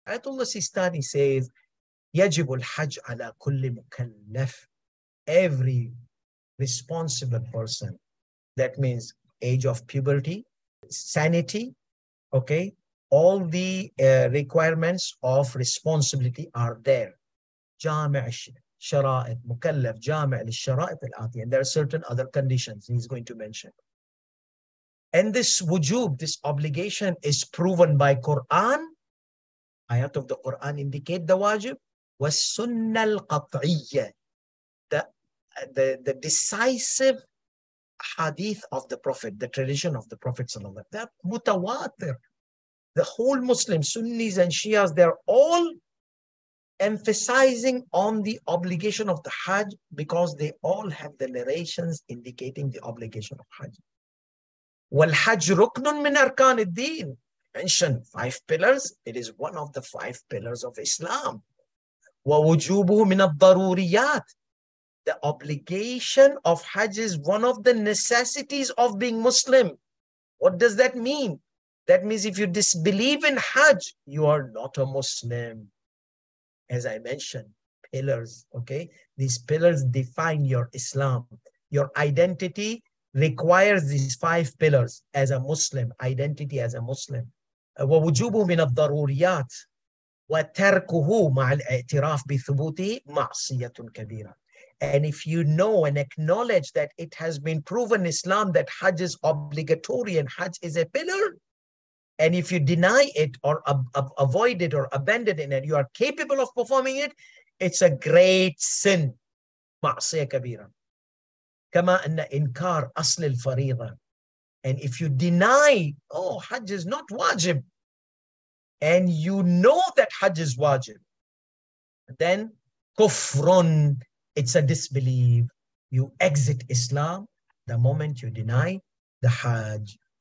Ayatollah Sistani says, يجب الحج على كل مكلف. Every responsible person. That means age of puberty, sanity, okay? All the requirements of responsibility are there. جامع شرائط مكلف جامع للشرائط الآتية. And there are certain other conditions he's going to mention. And this wujub, this obligation is proven by Quran. Ayat of the Quran indicate the wajib. والسنة القطعية. The decisive hadith of the Prophet, the tradition of the Prophet sallallahu alaihi wasallam. They're mutawatir. The whole Muslims, Sunnis and Shias, they're all emphasizing on the obligation of the Hajj because they all have the narrations indicating the obligation of Hajj. وَالْحَجْ رُكْنٌ مِنْ أَرْكَانِ الدِّينِ. Mentioned 5 pillars. It is one of the 5 pillars of Islam. وَوُجُوبُهُ مِنَ الضَّرُورِيَّاتِ. The obligation of Hajj is one of the necessities of being Muslim. What does that mean? That means if you disbelieve in Hajj, you are not a Muslim. As I mentioned, pillars, okay? These pillars define your Islam. Your identity requires these 5 pillars as a Muslim, identity as a Muslim. وَوُجُوبُهُ مِنَ الضَّرُورِيَّاتِ وَتَرْكُهُ مَعَ الْاعْتِرَافِ بِثُبُوتِهِ مَعْصِيَةٌ كَبِيرَةٌ. And if you know and acknowledge that it has been proven in Islam that Hajj is obligatory and Hajj is a pillar, and if you deny it or avoid it or abandon it and you are capable of performing it, it's a great sin. معصية كبيرة. كما أن إنكار أصل الفريضة. And if you deny, oh, Hajj is not wajib, and you know that Hajj is wajib, then kufrun, it's a disbelief. You exit Islam the moment you deny the Hajj.